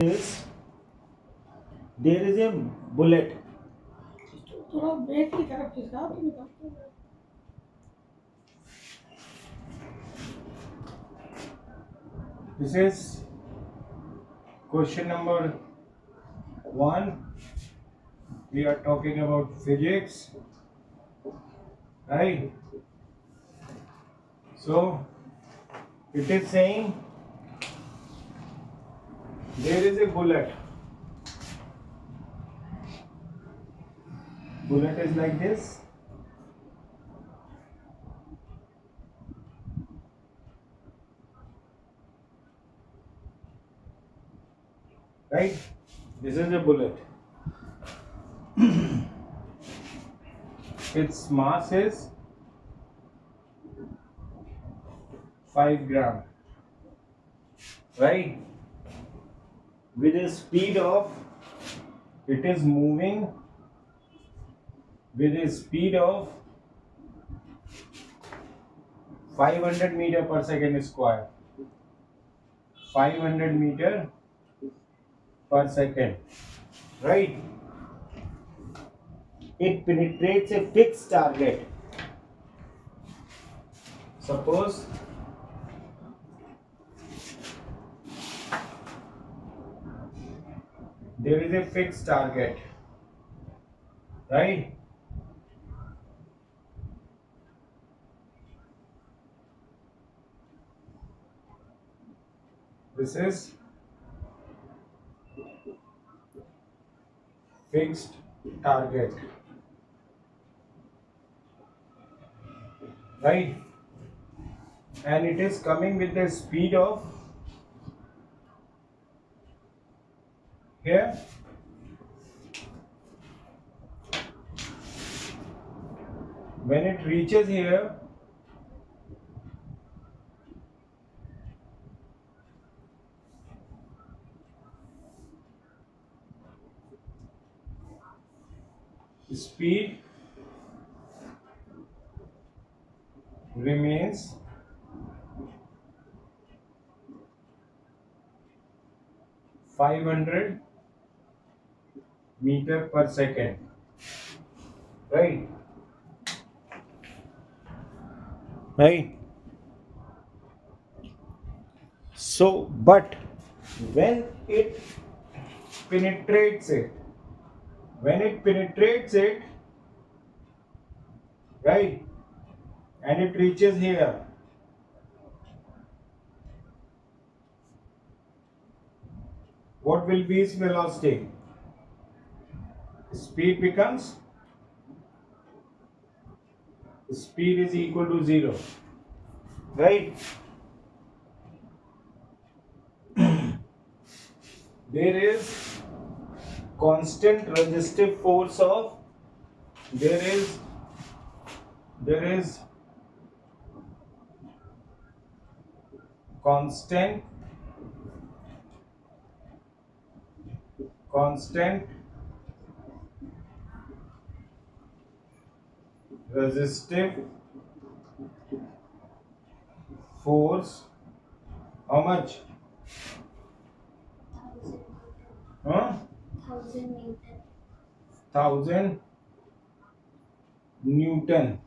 is there is a bullet. थोड़ा बैठ की तरफ खिसका तो निकलते हैं। This is question number 1. We are talking about physics, right? So it is saying there is a bullet. Bullet is like this. Right? This is a bullet. Its mass is 5 gram. Right? With a speed of, it is moving with a speed of 500 meter per second square. 500 meter per second. Right? It penetrates a fixed target. Suppose there is a fixed target, right? This is fixed target, right? And it is coming with the speed of here when it reaches here, speed remains 500 meter per second, right? Right. So, but when it penetrates it, when it penetrates it, right, and it reaches here, what will be its velocity? Speed becomes, speed is equal to 0, right? There is constant resistive force of, there is constant resistive force. How much? 1000 Newton,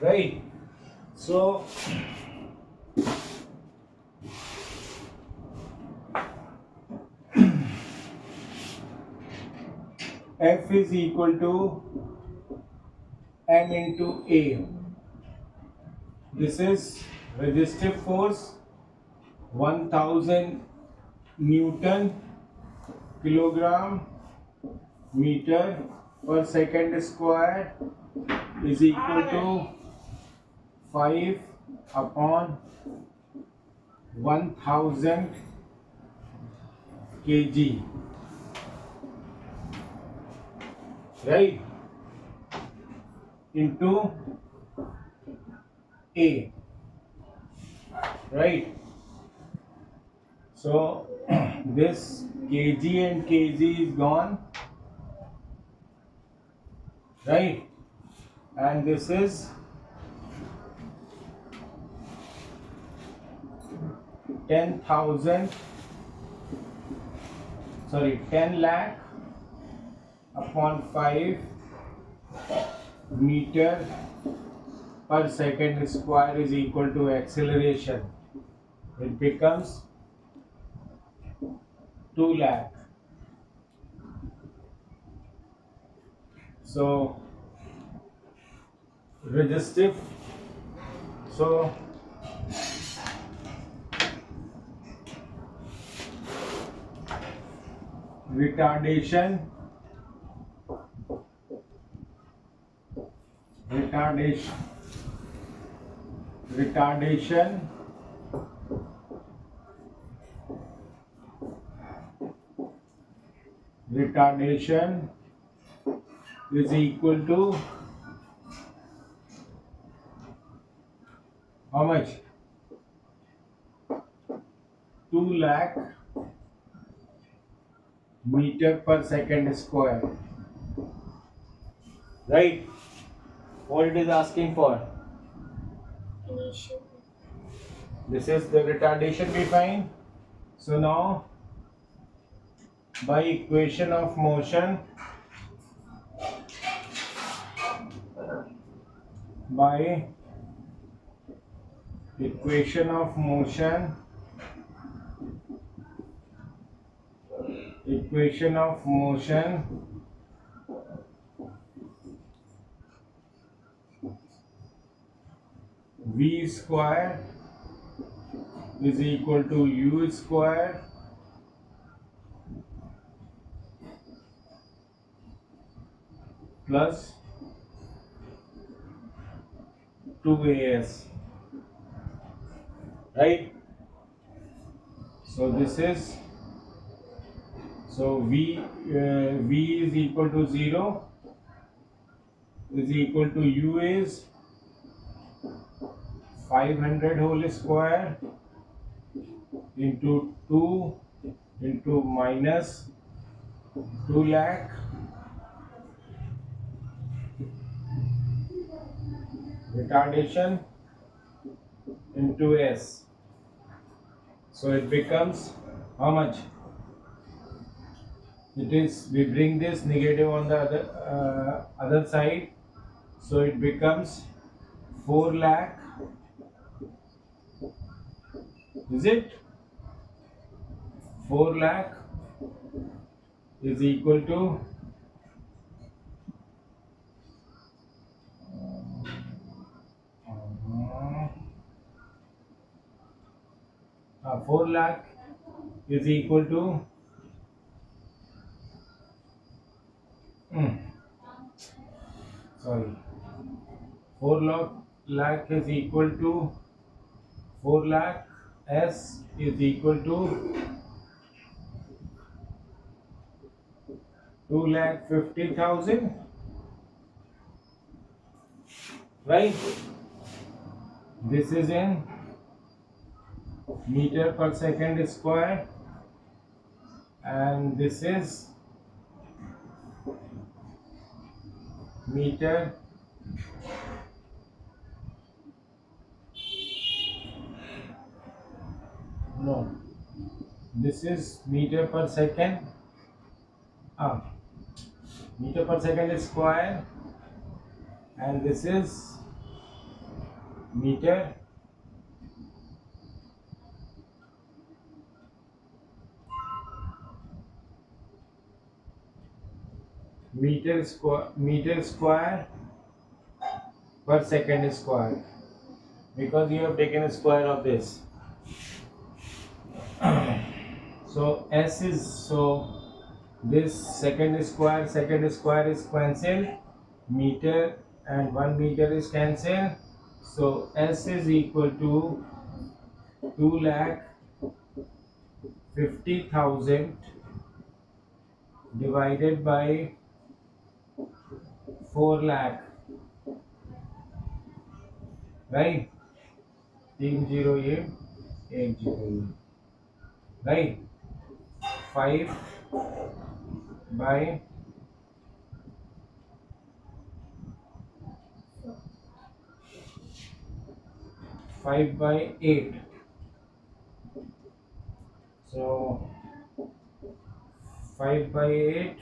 right? So F is equal to M into A. This is resistive force 1000 Newton kilogram meter per second square is equal to 5 upon 1000 kg, right, into A, right? So this kg and kg is gone, right? And this is 10,000 sorry, 10 lakh upon 5 meter per second square is equal to acceleration. It becomes 2 lakh. So resistive, so retardation retardation retardation retardation is equal to how much? 2 lakh meter per second square, right? What it is asking for? Initial. This is the retardation we find. So now by equation of motion, by equation of motion, equation of motion, v square is equal to u square plus 2as, right? So this is, so v is equal to 0 is equal to u is 500 whole square into 2 into minus 2 lakh retardation into s. So it becomes how much? It is, we bring this negative on the other side, so it becomes 4 lakh. Is it 4 lakh is equal to 4 lakh is equal to sorry, 4 lakh is equal to 4 lakh s is equal to 2,50,000, right? This is in meter per second square, and this is meter no, this is meter per second, meter per second square, and this is meter meter square per second square, because you have taken a square of this. So s is, so this second square is cancelled, meter and 1 meter is cancelled, so s is equal to 2,50,000 divided by 4 lakh, right? 308,808, right? 5 by 8. So 5 by 8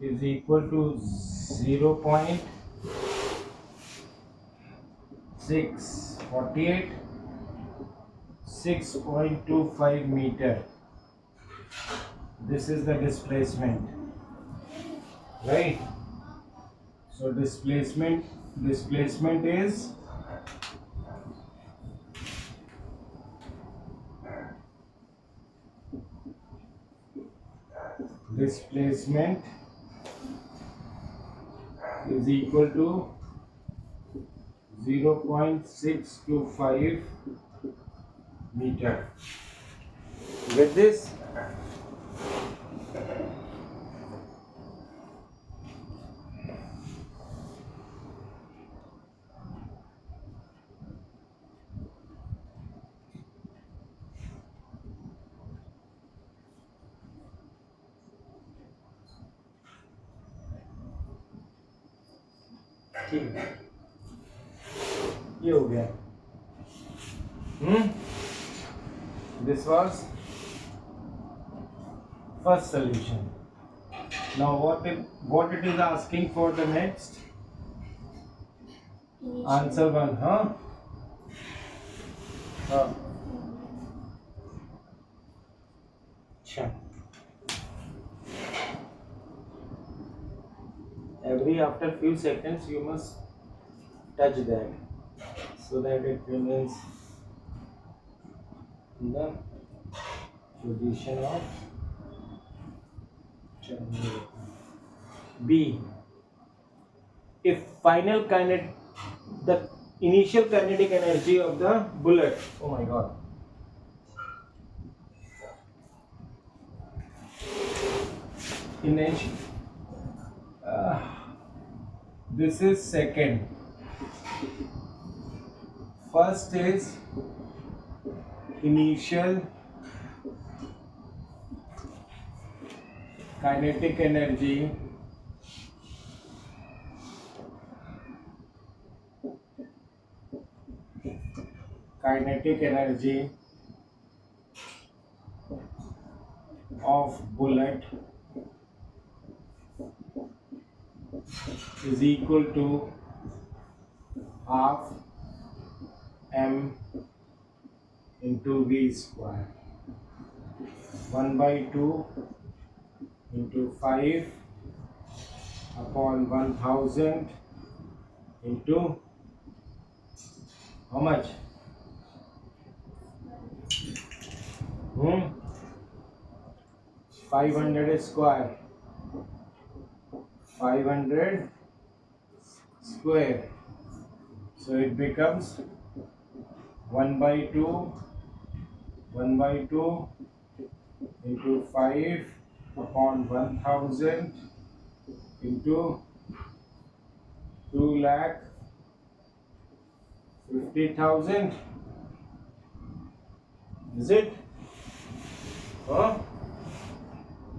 is equal to 0.648, 6.25 meter. This is the displacement, right? So displacement is equal to 0.625 meter. With this, ठीक है, ये हो गया. This was first solution. Now what it is asking for the next? Answer 1, huh? अच्छा. Every after few seconds you must touch that so that it remains in the position of B. If the initial kinetic energy of the bullet, oh my god, this is second. First is initial kinetic energy of bullet is equal to half m into v square, 1 by 2 into 5 upon 1000 into how much? 500 square. 500 square. So it becomes 1 by 2 into 5 upon 1000 into 2,50,000. Is it?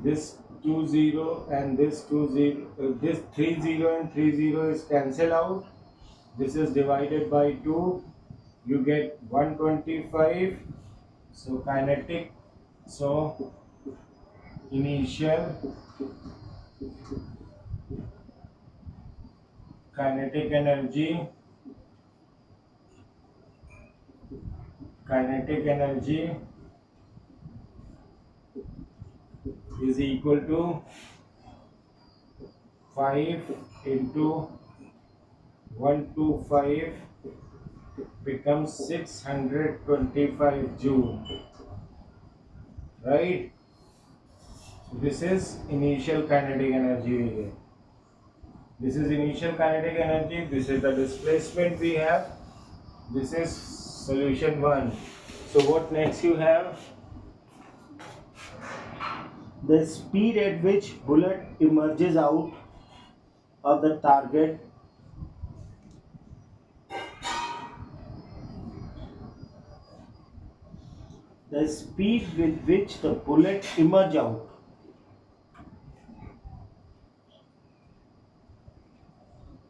This 20 and this 20, this 30 and 30 is cancelled out. This is divided by 2. You get 125. So initial kinetic energy is equal to 5 into 125 becomes 625 joule, right? So this is initial kinetic energy. This is initial kinetic energy. This is the displacement we have. This is solution 1. So what next you have? The speed at which bullet emerges out of the target the speed with which the bullet emerges out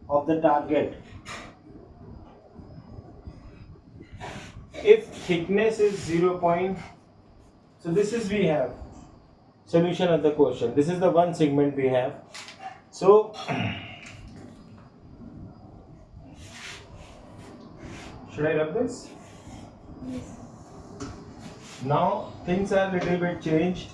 of the target. If thickness is 0. So this is we have solution of the question. This is the one segment we have. So should I rub this? Yes. Now things are little bit changed.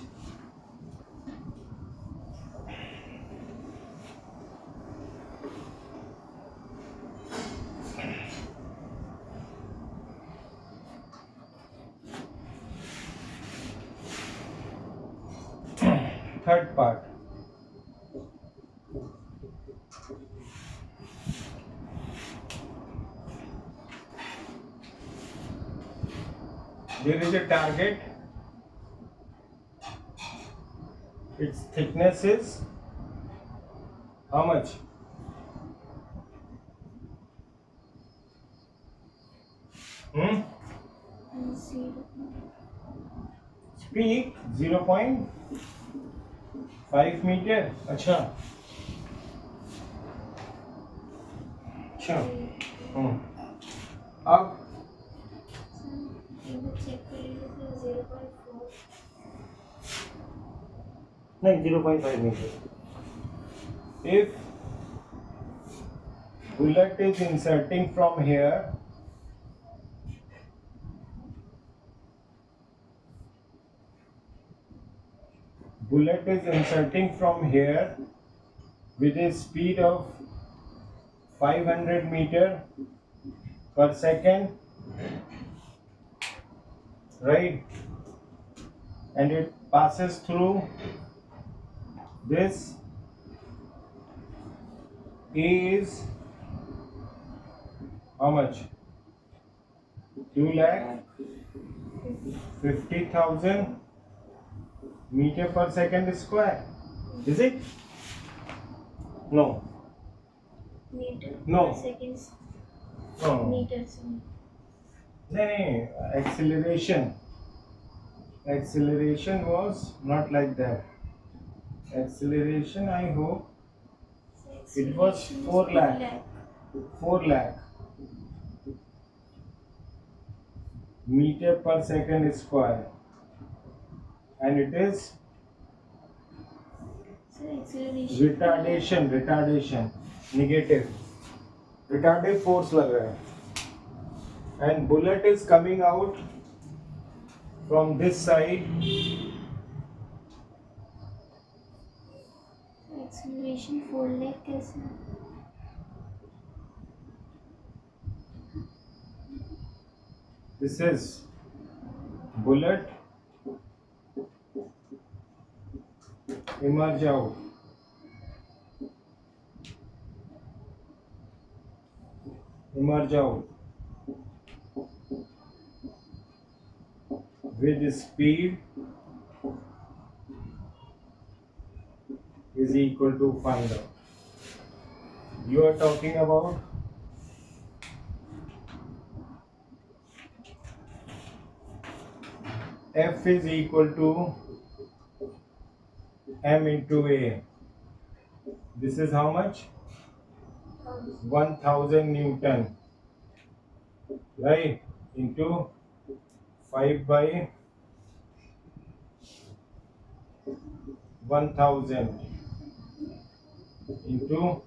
Third part. There is a target. Its thickness is how much? Hmm? Zero. Speak 0.5 meter. अच्छा. अच्छा. अब check कर लीजिए 0.4. नहीं 0.5 meter. If bullet is inserting from here, with a speed of 500 meter per second, right? And it passes through this. A is how much? 2,50,000 meter per second square. Is it? No. Meter No. per second. No. Meters. नहीं, acceleration was not like that. Acceleration, I hope it was 4 lakh. 4 lakh meter per second square, and it is So acceleration. retardation, negative, retardative force लग रहा है. And bullet is coming out from this side. Acceleration 4 lakh कैसे? This is bullet emerge out. With speed is equal to find out. You are talking about F is equal to M into A. This is how much? 1000 Newton, right? Into 5 by 1000 into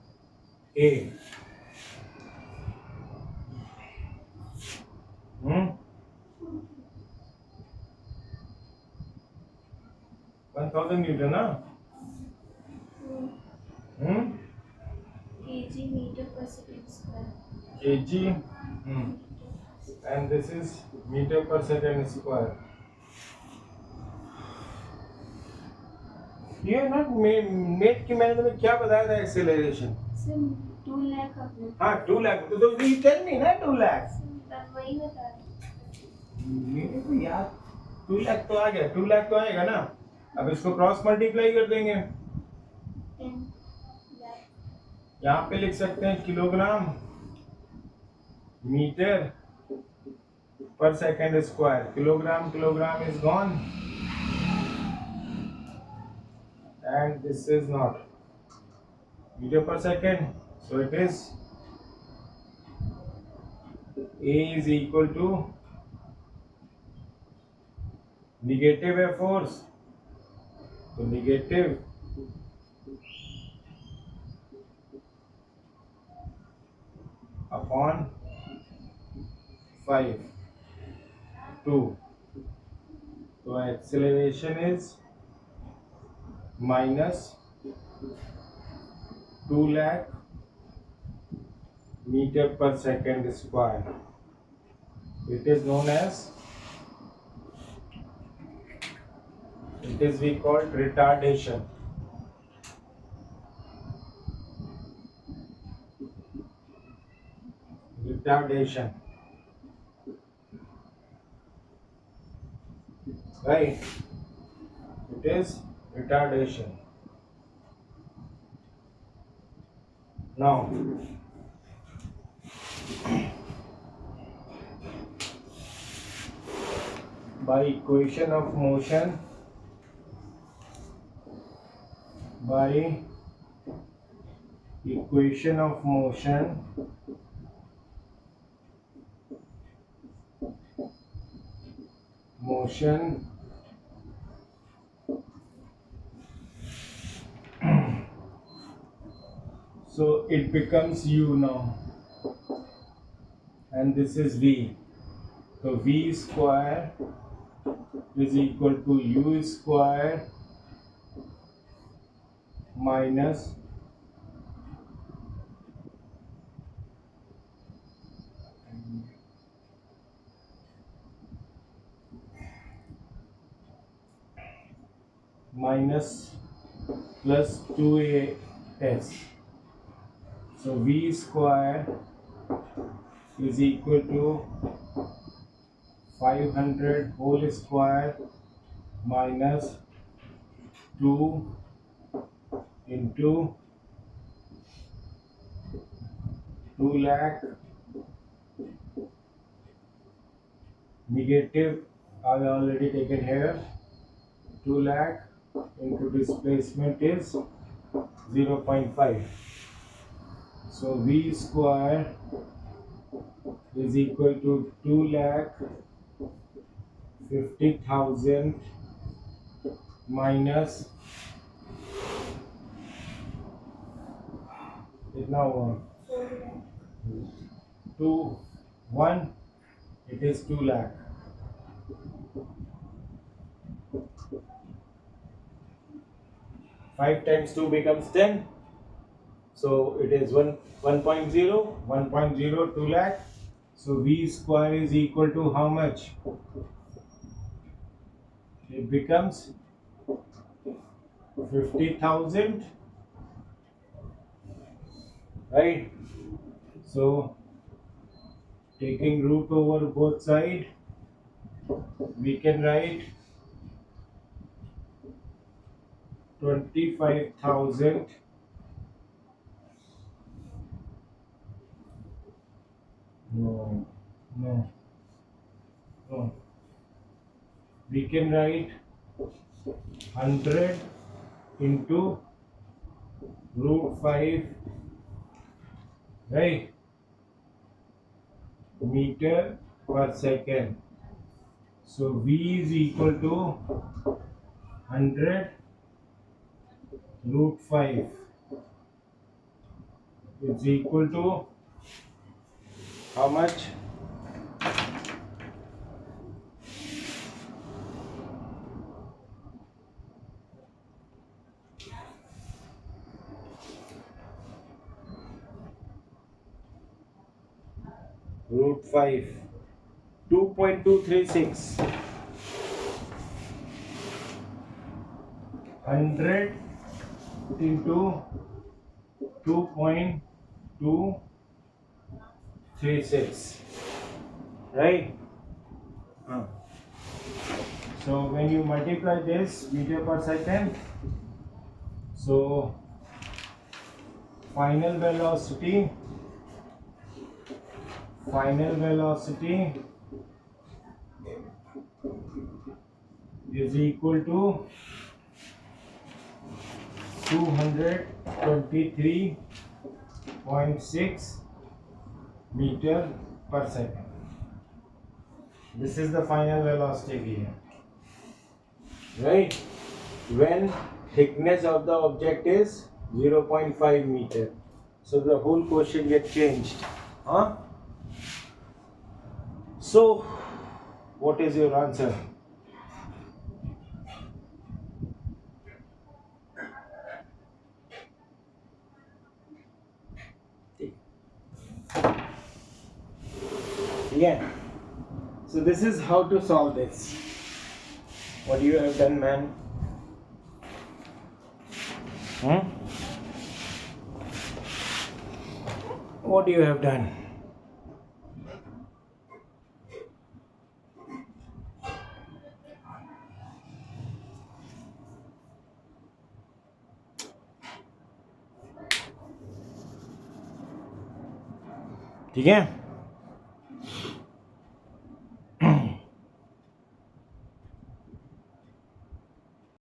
A. 1000 Newton, huh? kg meter per second square. Kg, and this is meter per second square. You have not made कि मैंने तुम्हें क्या बताया था acceleration? Sir, 2 lakh आपने. हाँ 2 lakh. तो you tell me ना 2 lakh. Sir, वही बता रहे. मेरे को याद 2 लाख तो आ गया. 2 लाख तो आएगा ना. अब इसको क्रॉस मल्टीप्लाई कर देंगे. 10 lakh. यहाँ पे लिख सकते हैं kilogram metre per second square. Kilogram is gone, and this is not meter per second, so it is A is equal to negative F force So negative upon 5, 2. So acceleration is minus 2 lakh meter per second square. It is known as, it is we called retardation. Retardation. Right? It is retardation. Now, by equation of motion, by equation of motion, motion so it becomes u now, and this is v. So v square is equal to u square minus minus plus 2as. So v square is equal to 500 whole square minus 2 into 2 lakh negative I already taken here. 2 lakh into displacement is 0.5. So v square is equal to 2 lakh 50,000 minus it now 2 1, it is 2 lakh. Five times 2 becomes 10. So it is 1.0 2 lakh. So v square is equal to how much? It becomes 50,000, right? So taking root over both sides, we can write 25,000 no, no, no. We can write 100 into root 5, right? Meter per second. So V is equal to 100 root 5 is equal to how much? Root 5, 2.236. 100 into 2.236, right? So when you multiply this meter per second, so final velocity is equal to 223.6 meter per second. This is the final velocity here, right? when thickness of the object is 0.5 meter. So the whole question gets changed. Huh? So what is your answer? Yeah. So this is how to solve this. What you have done, man? Hmm? What you have done? ठीक है